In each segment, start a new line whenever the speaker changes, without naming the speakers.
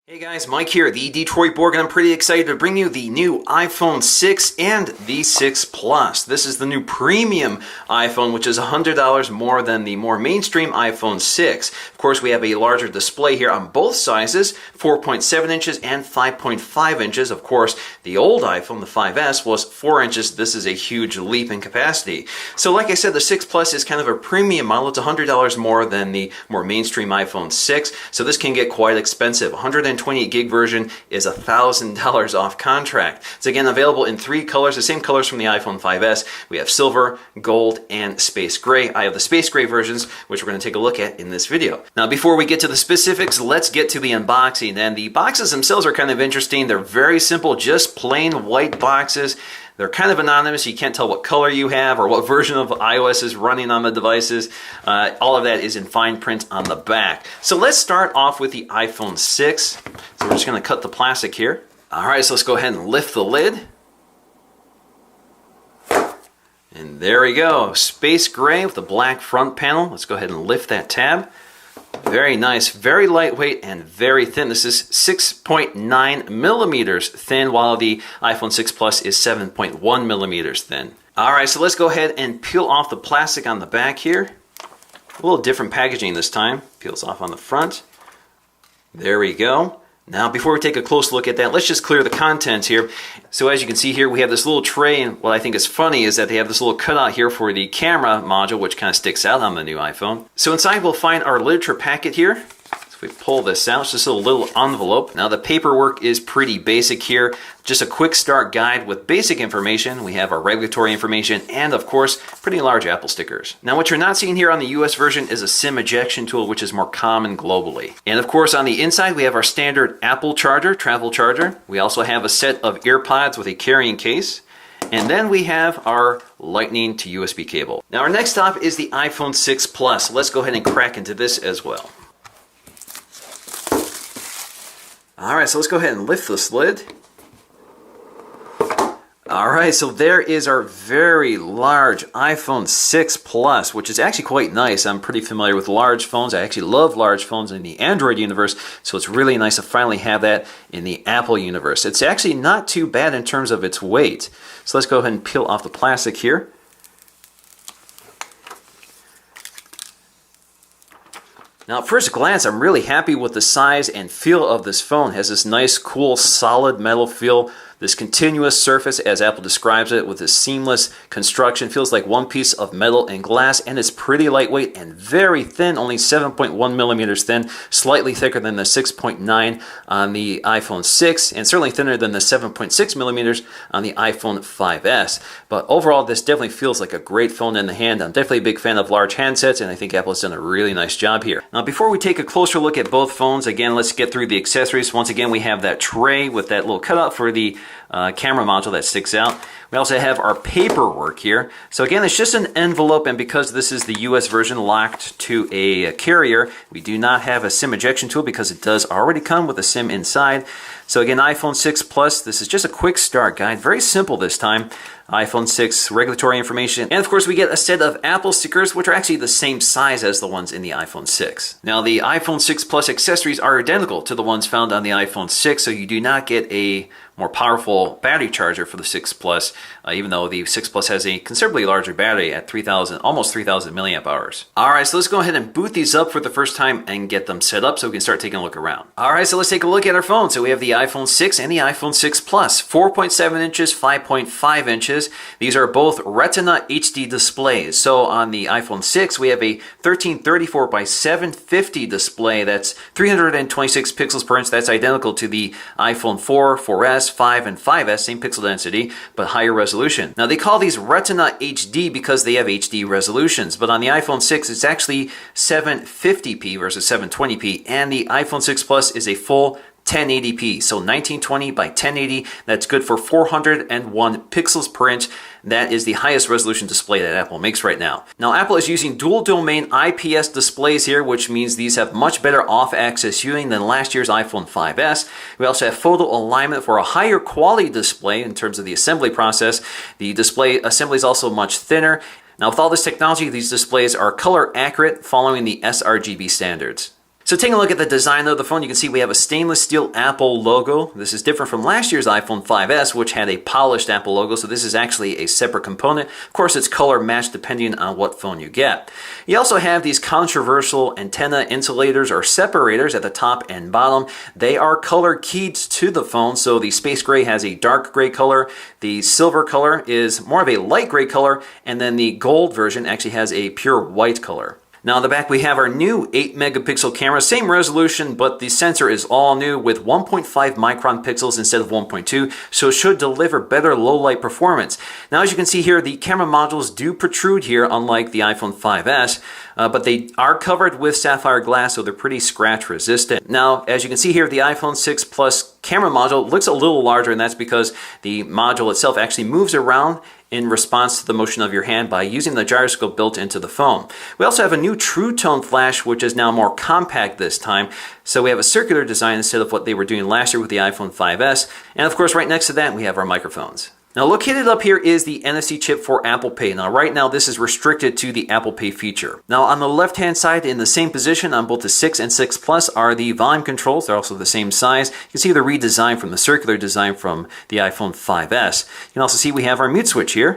Hey guys, Mike here, the Detroit Borg, and I'm pretty excited to bring you the new iPhone 6 and the 6 Plus. This is the new premium iPhone, which is $100 more than the more mainstream iPhone 6. Of course, we have a larger display here on both sizes, 4.7 inches and 5.5 inches. Of course, the old iPhone, the 5S, was 4 inches. This is a huge leap in capacity. So like I said, the 6 Plus is kind of a premium model. It's $100 more than the more mainstream iPhone 6, so this can get quite expensive. 128 gig version is $1,000 off contract. It's again available in 3 colors, the same colors from the iPhone 5S. We have silver, gold, and space gray. I have the space gray versions, which we're going to take a look at in this video. Now, before we get to the specifics, let's get to the unboxing. And the boxes themselves are kind of interesting. They're very simple, just plain white boxes. They're kind of anonymous. You can't tell what color you have or what version of iOS is running on the devices. All of that is in fine print on the back. So let's start off with the iPhone 6. So we're just going to cut the plastic here. All right, so let's go ahead and lift the lid. And there we go. Space gray with the black front panel. Let's go ahead and lift that tab. Very nice, very lightweight and very thin. This is 6.9 millimeters thin, while the iPhone 6 Plus is 7.1 millimeters thin. All right, so let's go ahead and peel off the plastic on the back here. A little different packaging this time. Peels off on the front. There we go. Now, before we take a close look at that, let's just clear the contents here. So as you can see here, we have this little tray, and what I think is funny is that they have this little cutout here for the camera module, which kind of sticks out on the new iPhone. So inside we'll find our literature packet here. So if we pull this out, it's just a little envelope. Now the paperwork is pretty basic here. Just a quick start guide with basic information. We have our regulatory information and, of course, pretty large Apple stickers. Now what you're not seeing here on the US version is a SIM ejection tool, which is more common globally. And of course on the inside we have our standard Apple charger, travel charger. We also have a set of earpods with a carrying case. And then we have our Lightning to USB cable. Now our next stop is the iPhone 6 Plus. Let's go ahead and crack into this as well. Alright, so let's go ahead and lift this lid. Alright, so there is our very large iPhone 6 Plus, which is actually quite nice. I'm pretty familiar with large phones. I actually love large phones in the Android universe, so it's really nice to finally have that in the Apple universe. It's actually not too bad in terms of its weight. So let's go ahead and peel off the plastic here. Now at first glance, I'm really happy with the size and feel of this phone. It has this nice, cool, solid metal feel. This continuous surface, as Apple describes it, with this seamless construction, feels like one piece of metal and glass, and it's pretty lightweight and very thin, only 7.1 millimeters thin, slightly thicker than the 6.9 on the iPhone 6, and certainly thinner than the 7.6 millimeters on the iPhone 5S. But overall, this definitely feels like a great phone in the hand. I'm definitely a big fan of large handsets, and I think Apple has done a really nice job here. Now, before we take a closer look at both phones, again, let's get through the accessories. Once again, we have that tray with that little cutout for the camera module that sticks out. We also have our paperwork here. So again, it's just an envelope, and because this is the US version locked to a carrier, we do not have a SIM ejection tool because it does already come with a SIM inside. So again, iPhone 6 Plus, this is just a quick start guide. Very simple this time. iPhone 6 regulatory information. And of course, we get a set of Apple stickers, which are actually the same size as the ones in the iPhone 6. Now, the iPhone 6 Plus accessories are identical to the ones found on the iPhone 6, so you do not get a more powerful battery charger for the 6 Plus, even though the 6 Plus has a considerably larger battery at almost 3,000 milliamp hours. All right, so let's go ahead and boot these up for the first time and get them set up so we can start taking a look around. All right, so let's take a look at our phone. So we have the iPhone 6 and the iPhone 6 Plus, 4.7 inches, 5.5 inches. These are both Retina HD displays. So on the iPhone 6, we have a 1334 by 750 display. That's 326 pixels per inch. That's identical to the iPhone 4, 4S, 5, and 5S, same pixel density, but higher resolution. Now they call these Retina HD because they have HD resolutions, but on the iPhone 6, it's actually 750p versus 720p, and the iPhone 6 Plus is a full 1080p, so 1920 by 1080. That's good for 401 pixels per inch. That is the highest resolution display that Apple makes right now. Now, Apple is using dual domain IPS displays here, which means these have much better off-axis viewing than last year's iPhone 5S. We also have photo alignment for a higher quality display in terms of the assembly process. The display assembly is also much thinner. Now, with all this technology, these displays are color accurate following the sRGB standards. So taking a look at the design of the phone, you can see we have a stainless steel Apple logo. This is different from last year's iPhone 5S, which had a polished Apple logo, so this is actually a separate component. Of course, it's color matched depending on what phone you get. You also have these controversial antenna insulators or separators at the top and bottom. They are color keyed to the phone, so the space gray has a dark gray color, the silver color is more of a light gray color, and then the gold version actually has a pure white color. Now on the back we have our new 8 megapixel camera, same resolution, but the sensor is all new with 1.5 micron pixels instead of 1.2, so it should deliver better low light performance. Now as you can see here, the camera modules do protrude here unlike the iPhone 5S, but they are covered with sapphire glass, so they're pretty scratch resistant. Now as you can see here, the iPhone 6 Plus camera module looks a little larger, and that's because the module itself actually moves around in response to the motion of your hand by using the gyroscope built into the phone. We also have a new True Tone flash, which is now more compact this time. So we have a circular design instead of what they were doing last year with the iPhone 5S. And of course, right next to that, we have our microphones. Now located up here is the NFC chip for Apple Pay. Now right now this is restricted to the Apple Pay feature. Now on the left hand side in the same position on both the 6 and 6 Plus are the volume controls. They're also the same size. You can see the redesigned from the circular design from the iPhone 5S. You can also see we have our mute switch here,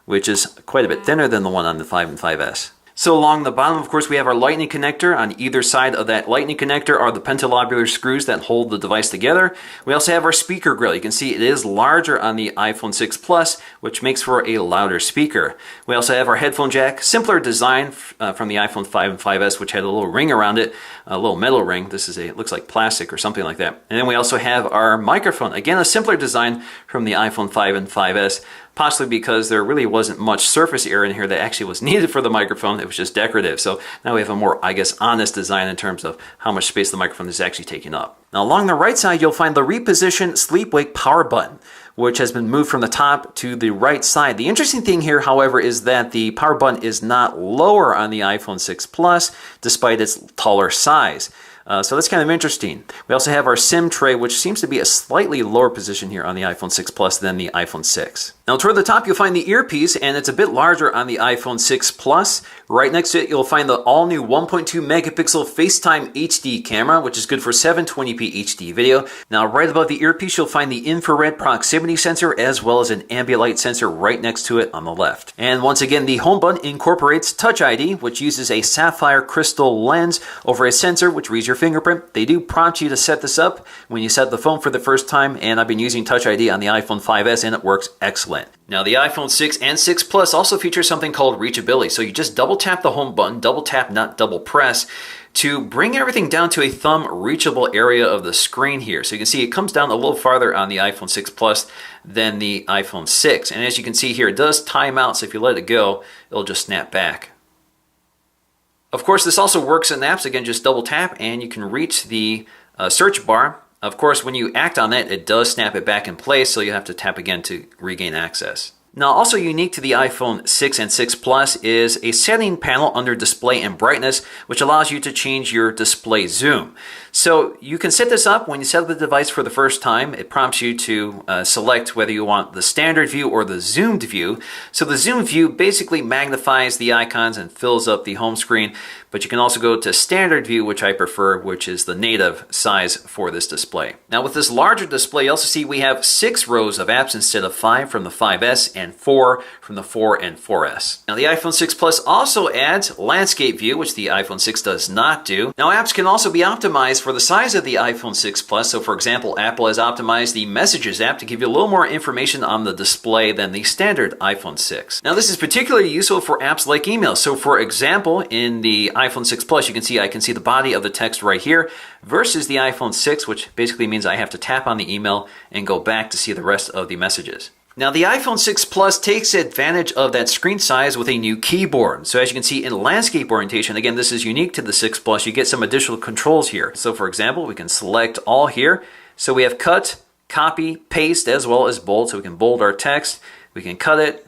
which is quite a bit thinner than the one on the 5 and 5S. So along the bottom, of course, we have our lightning connector. On either side of that lightning connector are the pentalobular screws that hold the device together. We also have our speaker grill. You can see it is larger on the iPhone 6 Plus, which makes for a louder speaker. We also have our headphone jack, simpler design from the iPhone 5 and 5S, which had a little ring around it, a little metal ring. This is it looks like plastic or something like that. And then we also have our microphone. Again, a simpler design from the iPhone 5 and 5S. Possibly because there really wasn't much surface area in here that actually was needed for the microphone. It was just decorative. So now we have a more, I guess, honest design in terms of how much space the microphone is actually taking up. Now along the right side, you'll find the reposition sleep-wake power button, which has been moved from the top to the right side. The interesting thing here, however, is that the power button is not lower on the iPhone 6 Plus, despite its taller size. So that's kind of interesting. We also have our SIM tray, which seems to be a slightly lower position here on the iPhone 6 Plus than the iPhone 6. Now toward the top, you'll find the earpiece, and it's a bit larger on the iPhone 6 Plus. Right next to it, you'll find the all-new 1.2 megapixel FaceTime HD camera, which is good for 720p HD video. Now right above the earpiece, you'll find the infrared proximity sensor, as well as an ambient light sensor right next to it on the left. And once again, the home button incorporates Touch ID, which uses a sapphire crystal lens over a sensor which reads your fingerprint. They do prompt you to set this up when you set the phone for the first time, and I've been using Touch ID on the iPhone 5S and it works excellent. Now the iPhone 6 and 6 Plus also feature something called reachability. So you just double tap the home button, double tap, not double press, to bring everything down to a thumb reachable area of the screen here. So you can see it comes down a little farther on the iPhone 6 Plus than the iPhone 6. And as you can see here, it does time out, so if you let it go, it'll just snap back. Of course, this also works in apps. Again, just double tap and you can reach the search bar. Of course, when you act on it, it does snap it back in place, so you have to tap again to regain access. Now, also unique to the iPhone 6 and 6 Plus is a setting panel under display and brightness, which allows you to change your display zoom. So you can set this up when you set up the device for the first time. It prompts you to select whether you want the standard view or the zoomed view. So the zoom view basically magnifies the icons and fills up the home screen, but you can also go to standard view, which I prefer, which is the native size for this display. Now with this larger display, you also see we have 6 rows of apps instead of 5 from the 5S and 4 from the 4 and 4S. Now the iPhone 6 Plus also adds landscape view, which the iPhone 6 does not do. Now apps can also be optimized for the size of the iPhone 6 Plus. So for example, Apple has optimized the Messages app to give you a little more information on the display than the standard iPhone 6. Now this is particularly useful for apps like email. So for example, in the iPhone 6 Plus, you can see I can see the body of the text right here versus the iPhone 6, which basically means I have to tap on the email and go back to see the rest of the messages. Now the iPhone 6 Plus takes advantage of that screen size with a new keyboard. So as you can see in landscape orientation, again, this is unique to the 6 Plus, you get some additional controls here. So for example, we can select all here. So we have cut, copy, paste, as well as bold. So we can bold our text, we can cut it,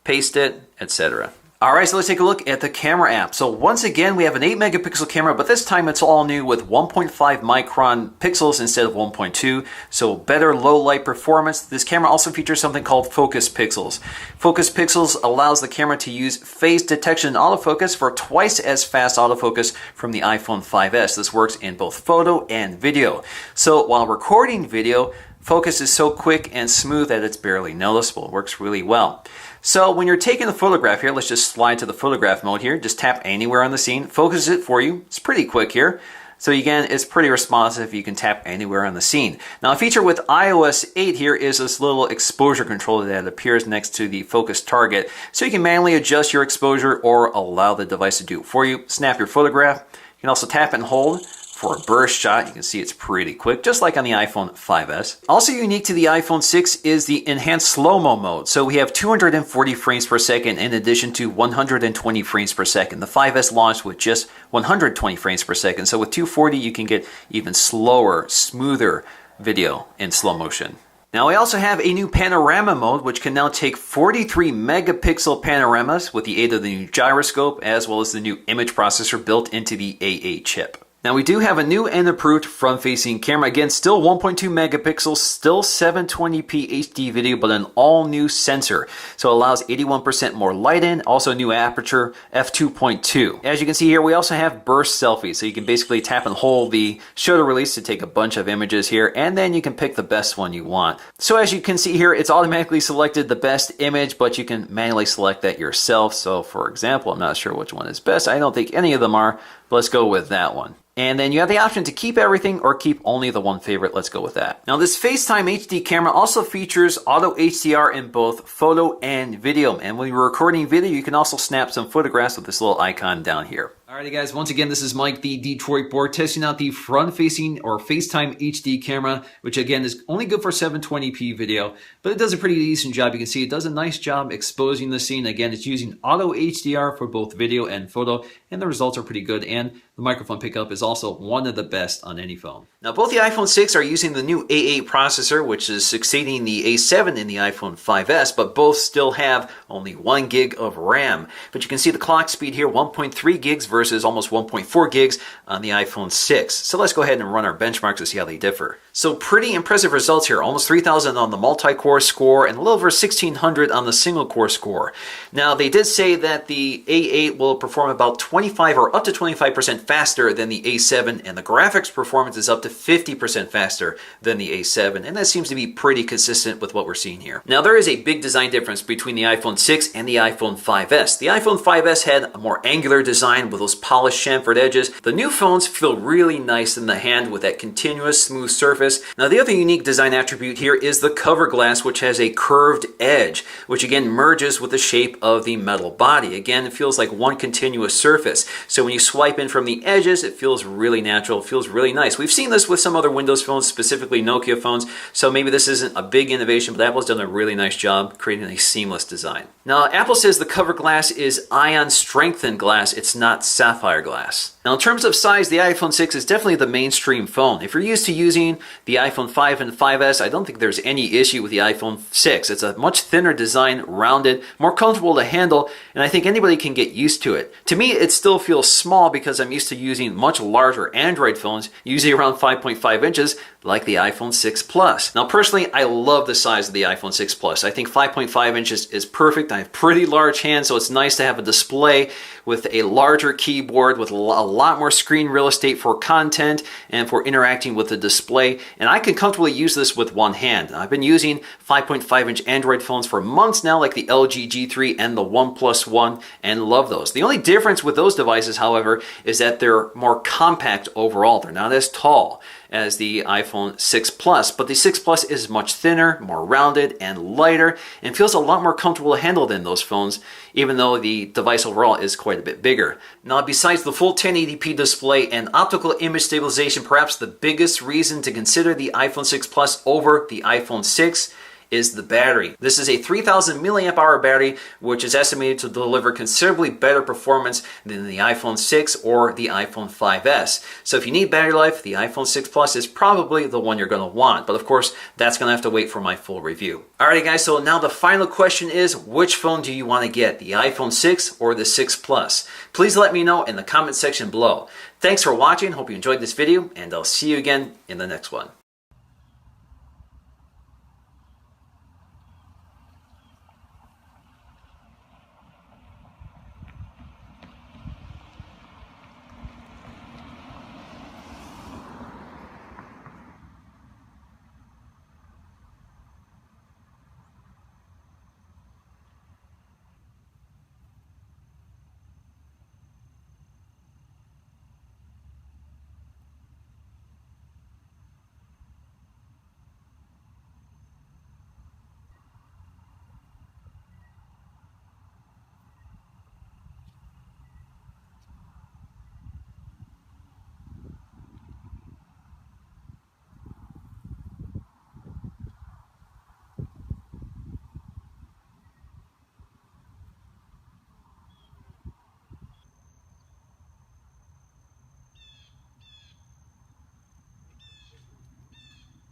paste it, etc. Alright, so let's take a look at the camera app. So once again, we have an 8 megapixel camera, but this time it's all new with 1.5 micron pixels instead of 1.2. So better low light performance. This camera also features something called focus pixels. Focus pixels allows the camera to use phase detection and autofocus for twice as fast autofocus from the iPhone 5S. This works in both photo and video. So while recording video, focus is so quick and smooth that it's barely noticeable. It works really well. So when you're taking a photograph here, let's just slide to the photograph mode here. Just tap anywhere on the scene, focus it for you. It's pretty quick here. So again, it's pretty responsive. You can tap anywhere on the scene. Now a feature with iOS 8 here is this little exposure controller that appears next to the focus target. So you can manually adjust your exposure or allow the device to do it for you. Snap your photograph. You can also tap and hold for a burst shot. You can see it's pretty quick, just like on the iPhone 5S. Also unique to the iPhone 6 is the enhanced slow-mo mode. So we have 240 frames per second in addition to 120 frames per second. The 5S launched with just 120 frames per second. So with 240, you can get even slower, smoother video in slow motion. Now we also have a new panorama mode, which can now take 43 megapixel panoramas with the aid of the new gyroscope, as well as the new image processor built into the A8 chip. Now we do have a new and improved front-facing camera. Again, still 1.2 megapixels, still 720p HD video, but an all-new sensor. So it allows 81% more light in, also new aperture, f2.2. As you can see here, we also have burst selfies. So you can basically tap and hold the shutter release to take a bunch of images here, and then you can pick the best one you want. So as you can see here, it's automatically selected the best image, but you can manually select that yourself. So for example, I'm not sure which one is best. I don't think any of them are, but let's go with that one. And then you have the option to keep everything or keep only the one favorite. Let's go with that. Now this FaceTime HD camera also features auto HDR in both photo and video. And when you're recording video, you can also snap some photographs with this little icon down here. Alrighty guys, once again, this is Mike, the Detroit Board, testing out the front-facing or FaceTime HD camera, which again is only good for 720p video, but it does a pretty decent job. You can see it does a nice job exposing the scene. Again, it's using auto HDR for both video and photo, and the results are pretty good, and the microphone pickup is also one of the best on any phone. Now, both the iPhone 6 are using the new A8 processor, which is succeeding the A7 in the iPhone 5S, but both still have only 1 gig of RAM. But you can see the clock speed here, 1.3 gigs versus almost 1.4 gigs on the iPhone 6. So let's go ahead and run our benchmarks to see how they differ. So pretty impressive results here, almost 3,000 on the multi-core score and a little over 1,600 on the single-core score. Now, they did say that the A8 will perform about 25 or up to 25% faster than the A7, and the graphics performance is up to 50% faster than the A7, and that seems to be pretty consistent with what we're seeing here. Now, there is a big design difference between the iPhone 6 and the iPhone 5S. The iPhone 5S had a more angular design with those polished chamfered edges. The new phones feel really nice in the hand with that continuous smooth surface. Now, the other unique design attribute here is the cover glass, which has a curved edge, which again merges with the shape of the metal body. Again, it feels like one continuous surface. So when you swipe in from the edges, it feels really natural, it feels really nice. We've seen this with some other Windows phones, specifically Nokia phones, so maybe this isn't a big innovation, but Apple's done a really nice job creating a seamless design. Now, Apple says the cover glass is ion strengthened glass, it's not sapphire glass. Now, in terms of size, the iPhone 6 is definitely the mainstream phone. If you're used to using the iPhone 5 and 5S, I don't think there's any issue with the iPhone 6. It's a much thinner design, rounded, more comfortable to handle, and I think anybody can get used to it. To me, it still feels small because I'm used to using much larger Android phones, usually around 5.5 inches, like the iPhone 6 Plus. Now, personally, I love the size of the iPhone 6 Plus. I think 5.5 inches is perfect. I have pretty large hands, so it's nice to have a display with a larger keyboard with a lot more screen real estate for content and for interacting with the display. And I can comfortably use this with one hand. I've been using 5.5 inch Android phones for months now, like the LG G3 and the OnePlus One, and love those. The only difference with those devices, however, is that they're more compact overall. They're not as tall as the iPhone 6 Plus, but the 6 Plus is much thinner, more rounded, and lighter, and feels a lot more comfortable to handle than those phones, even though the device overall is quite a bit bigger. Now, besides the full 1080p display and optical image stabilization, perhaps the biggest reason to consider the iPhone 6 Plus over the iPhone 6 is the battery. This is a 3000 milliamp hour battery, which is estimated to deliver considerably better performance than the iPhone 6 or the iPhone 5S. So if you need battery life, the iPhone 6 Plus is probably the one you're going to want. But of course, that's going to have to wait for my full review. Alrighty guys, so now the final question is, which phone do you want to get, the iPhone 6 or the 6 Plus? Please let me know in the comment section below. Thanks for watching, hope you enjoyed this video, and I'll see you again in the next one.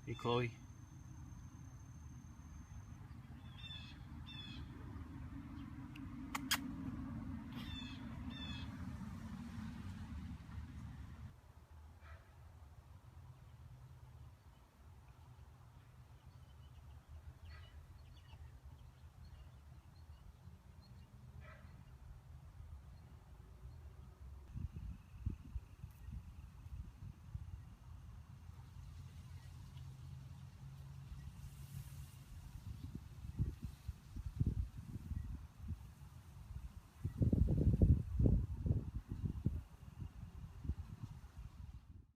Hey Chloe.